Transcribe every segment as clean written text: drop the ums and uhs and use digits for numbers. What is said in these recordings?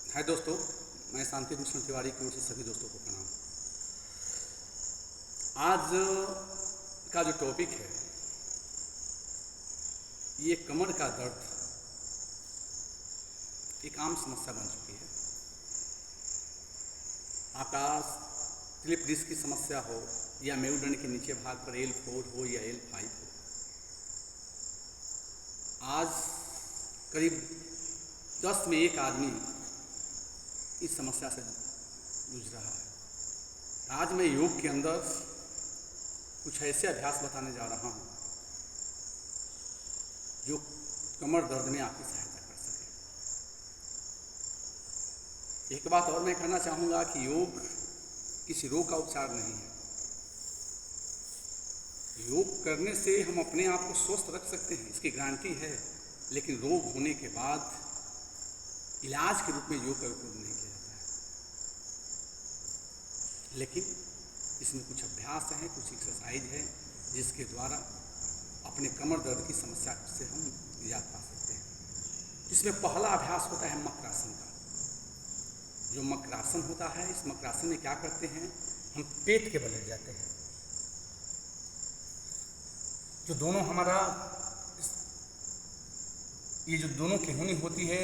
हाय दोस्तों, मैं शांति भूषण तिवारी की ओर से सभी दोस्तों को प्रणाम। आज का जो टॉपिक है ये कमर का दर्द एक आम समस्या बन चुकी है। आकाश स्लिप डिस्क की समस्या हो या मेरुदंड के नीचे भाग पर L4 हो या L5 हो, आज करीब 10 में एक आदमी इस समस्या से जूझ रहा है। आज मैं योग के अंदर कुछ ऐसे अभ्यास बताने जा रहा हूँ जो कमर दर्द में आपकी सहायता कर सके। एक बात और मैं कहना चाहूँगा कि योग किसी रोग का उपचार नहीं है। योग करने से हम अपने आप को स्वस्थ रख सकते हैं, इसकी गारंटी है, लेकिन रोग होने के बाद इलाज के रूप में योग का उपयोग नहीं किया जाता है। लेकिन इसमें कुछ अभ्यास हैं, कुछ एक्सरसाइज है जिसके द्वारा अपने कमर दर्द की समस्या से हम निजात पा सकते हैं। इसमें पहला अभ्यास होता है मकरासन का। जो मकरासन होता है, इस मकरासन में क्या करते हैं, हम पेट के बल लेट जाते हैं। जो दोनों हमारा ये जो दोनों केहूनी होती है,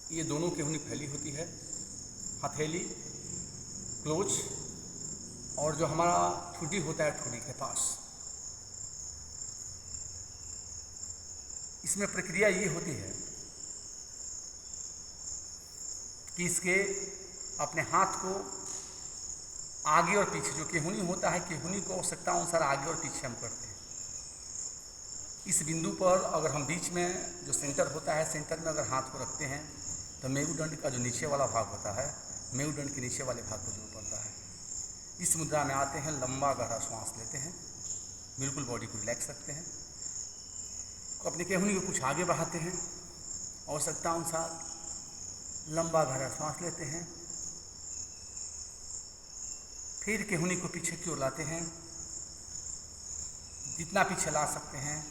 ये दोनों केहूनी फैली होती है, हथेली क्लोज, और जो हमारा ठुड्डी होता है ठुड्डी के पास। इसमें प्रक्रिया ये होती है कि इसके अपने हाथ को आगे और पीछे, जो केहूनी होता है, केहूनी को आवश्यकता अनुसार आगे और पीछे हम करते हैं। इस बिंदु पर अगर हम बीच में जो सेंटर होता है, सेंटर में अगर हाथ को रखते हैं तो मेरुदंड का जो नीचे वाला भाग होता है, मेरुदंड के नीचे वाले भाग को जोर पड़ता है। इस मुद्रा में आते हैं, लंबा गहरा श्वास लेते हैं, बिल्कुल बॉडी को रिलैक्स रखते हैं, अपने केहूनी को कुछ आगे बढ़ाते हैं, आवश्यकता अनुसार लंबा गहरा श्वास लेते हैं, फिर केहूनी को पीछे की ओर लाते हैं, जितना पीछे ला सकते हैं।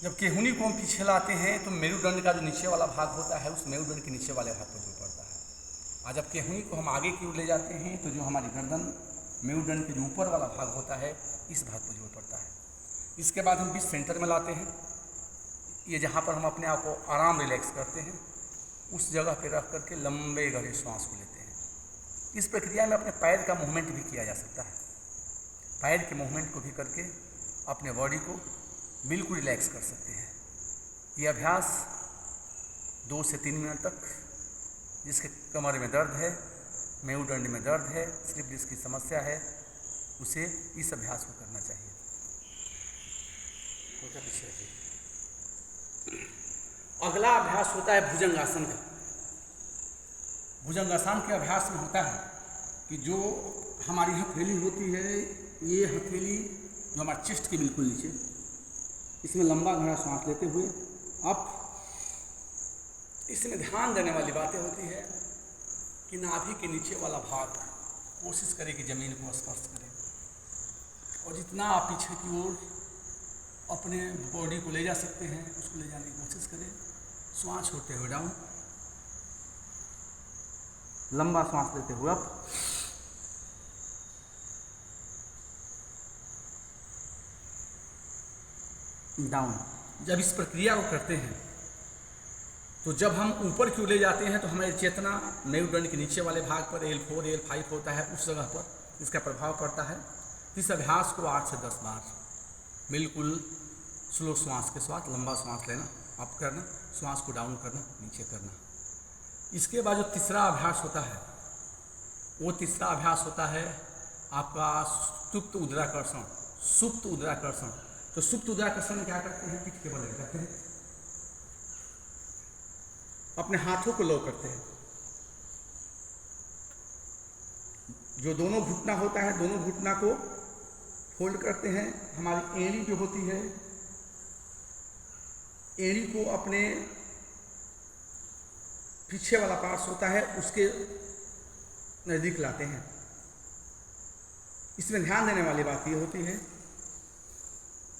जब केहूनी को हम पीछे लाते हैं तो मेरुदंड का जो नीचे वाला भाग होता है, उस मेरुदंड के नीचे वाले भाग पर जोर पड़ता है। और जब केहूनी को हम आगे की ओर ले जाते हैं तो जो हमारी गर्दन, मेरुदंड के जो ऊपर वाला भाग होता है, इस भाग पर जोर पड़ता है। इसके बाद हम बीच सेंटर में लाते हैं, ये जहाँ पर हम अपने आप को आराम रिलैक्स करते हैं, उस जगह पे रख करके लंबे गहरे श्वास को लेते हैं। इस प्रक्रिया में अपने पैर का मूवमेंट भी किया जा सकता है। पैर के मूवमेंट को भी करके अपने बॉडी को बिल्कुल रिलैक्स कर सकते हैं। ये अभ्यास 2 से 3 मिनट तक, जिसके कमर में दर्द है, मेरुदंड में दर्द है, स्लिप डिस्क की समस्या है, उसे इस अभ्यास को करना चाहिए। अगला अभ्यास होता है भुजंगासन का। भुजंगासन के अभ्यास में होता है कि जो हमारी हथेली होती है, ये हथेली जो हमारे चेस्ट के बिल्कुल नीचे, इसमें लंबा गहरा सांस लेते हुए अब इसमें ध्यान देने वाली बातें होती है कि नाभि के नीचे वाला भाग कोशिश करें कि जमीन को स्पर्श करें, और जितना आप पीछे की ओर अपने बॉडी को ले जा सकते हैं उसको ले जाने की कोशिश करें। श्वास छोड़ते हुए डाउन, लंबा श्वास लेते हुए अप, डाउन। जब इस प्रक्रिया को करते हैं तो जब हम ऊपर की ओर ले जाते हैं तो हमारी चेतना मेरुदंड के नीचे वाले भाग पर L4, L5 होता है, उस जगह पर इसका प्रभाव पड़ता है। इस अभ्यास को 8 से 10 बार बिल्कुल स्लो श्वास के साथ लंबा श्वास लेना, अप करना, श्वास को डाउन करना, नीचे करना। इसके बाद जो तीसरा अभ्यास होता है, वो तीसरा अभ्यास होता है आपका सुप्त उदराकर्षण। सुप्त उदराकर्षण, तो सुप्त उदराकर्षण में क्या करते हैं, पीठ के बल लेट जाते हैं, अपने हाथों को लो करते हैं, जो दोनों घुटना होता है, दोनों घुटना को फोल्ड करते हैं। हमारी एड़ी जो होती है, एड़ी को अपने पीछे वाला पार्ट होता है उसके नज़दीक लाते हैं। इसमें ध्यान देने वाली बात ये होती है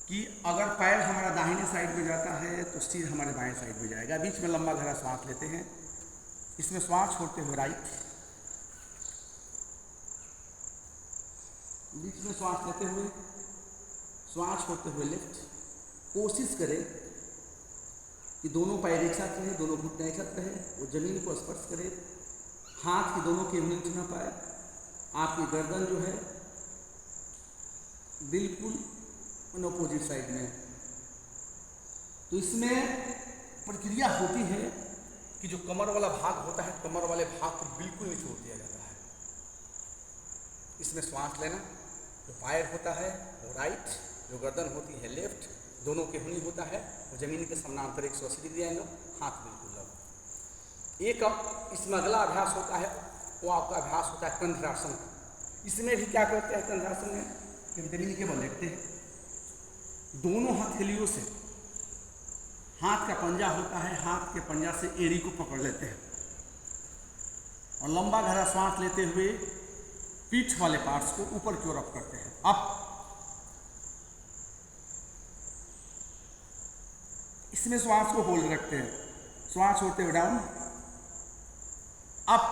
कि अगर पैर हमारा दाहिने साइड में जाता है तो सिर हमारे बाएं साइड में जाएगा। बीच में लंबा गहरा श्वास लेते हैं, इसमें श्वास छोड़ते हुए राइट, बीच में श्वास लेते हुए श्वास छोड़ते हुए लेफ्ट। कोशिश करें कि दोनों पैर एक साथ रहे, दोनों घुटने एक साथ रहे, वो जमीन को स्पर्श करे, हाथ की दोनों की उंगली उठ ना पाए, आपकी गर्दन जो है बिल्कुल अपोजिट साइड में। तो इसमें प्रक्रिया होती है कि जो कमर वाला भाग होता है, कमर वाले भाग को बिल्कुल नहीं छोड़ दिया जाता है। इसमें श्वास लेना, जो पैर होता है वो राइट, जो गर्दन होती है लेफ्ट, दोनों के हुनी होता है वो जमीन के समानांतर 180 डिग्री एंगल, हाथ बिल्कुल लग। एक इसमें अगला अभ्यास होता है, वो आपका अभ्यास होता है कंधरासन का। इसमें भी क्या करते हैं कंधरासन में कि जमीन के बल लेटते हैं, दोनों हथेलियों से हाथ का पंजा होता है, हाथ के पंजा से एड़ी को पकड़ लेते हैं और लंबा गहरा सांस लेते हुए पीठ वाले पार्ट्स को ऊपर की ओर अप करते हैं। अप, इसमें श्वास को होल्ड रखते हैं, श्वास छोड़ते हुए डाउन, अप,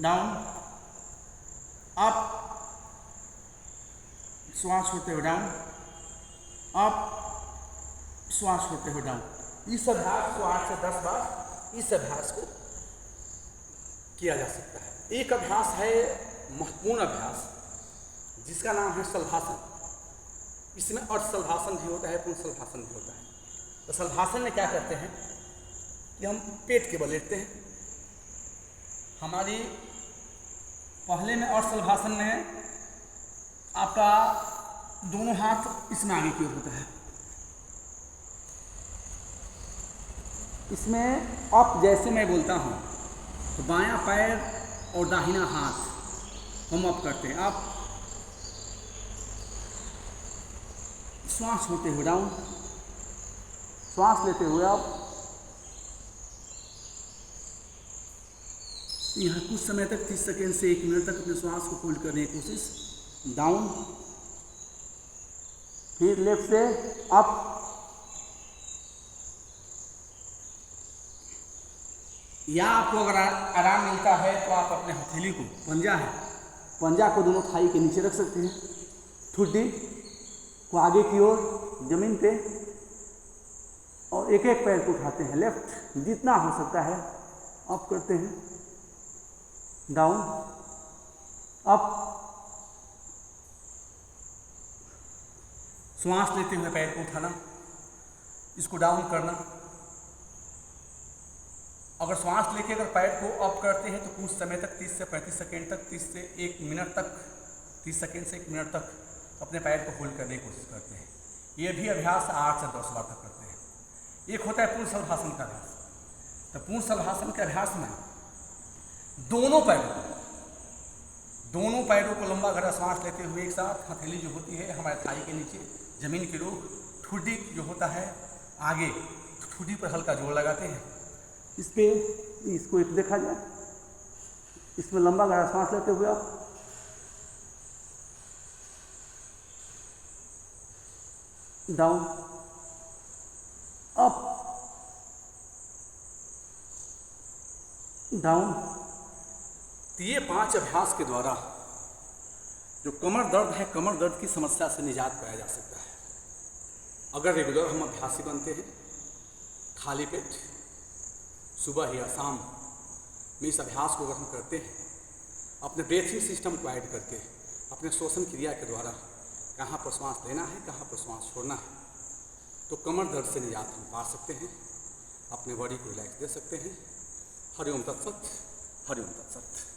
डाउन, अप, श्वास छोड़ते हुए डाउन, अप, श्वास छोड़ते हुए डाउन। इस अभ्यास को 8 से 10 बार इस अभ्यास को किया जा सकता है। एक अभ्यास है महत्वपूर्ण अभ्यास जिसका नाम है शलभासन। इसमें अर्ध शलभासन भी होता है, पूर्ण शलभासन भी होता है। तो शलभासन में क्या करते हैं कि हम पेट के बल लेटते हैं। हमारी पहले में अर्ध शलभासन में आपका दोनों हाथ इसमें आगे की ओर होता है। इसमें अप जैसे मैं बोलता हूँ तो बायां पैर और दाहिना हाथ हम अप करते हैं, अप, श्वास छोड़ते हुए डाउन, श्वास लेते हुए अप। यहाँ कुछ समय तक 30 सेकेंड से 1 मिनट तक अपने श्वास को होल्ड करने की कोशिश, डाउन, फिर लेफ्ट से अप, या आपको अगर आराम मिलता है तो आप अपने हथेली को, पंजा है, पंजा को दोनों थाई के नीचे रख सकते हैं, ठुड्डी को आगे की ओर जमीन पे, और एक एक पैर को उठाते हैं, लेफ्ट जितना हो सकता है अप करते हैं, डाउन, अप, श्वास लेते हुए पैर को उठाना, इसको डाउन करना। अगर श्वास लेके अगर पैर को अप करते हैं तो कुछ समय तक 30 से 35 सेकेंड तक, 30 से 1 मिनट तक, 30 सेकेंड से 1 मिनट तक अपने पैर को होल्ड करने की कोशिश करते हैं। ये भी अभ्यास 8 से 10 बार तक करते हैं। एक होता है पूर्ण शलभासन का अभ्यास। तो पूर्ण शलभासन के अभ्यास में दोनों पैरों को लंबा गहरा सांस लेते हुए एक साथ, हथेली जो होती है हमारे थाई के नीचे, जमीन की रोक, ठुड्डी जो होता है आगे, ठुड्डी पर हल्का जोर लगाते हैं। इस पे इसको एक देखा जाए, इसमें लंबा गहरा सांस लेते हुए आप डाउन, अप, डाउन। तो ये 5 अभ्यास के द्वारा जो कमर दर्द है, कमर दर्द की समस्या से निजात पाया जा सकता है। अगर रेगुलर हम अभ्यासी बनते हैं, खाली पेट सुबह या शाम में इस अभ्यास को अगर हम करते हैं, अपने ब्रीथिंग सिस्टम को ऐड करके, अपने श्वसन क्रिया के द्वारा कहाँ पर श्वास लेना है, कहाँ पर श्वास छोड़ना है, तो कमर दर्द से निजात हम पा सकते हैं, अपने बॉडी को रिलैक्स दे सकते हैं। हरि ओम तत्सत, हरि ओम तत्सत।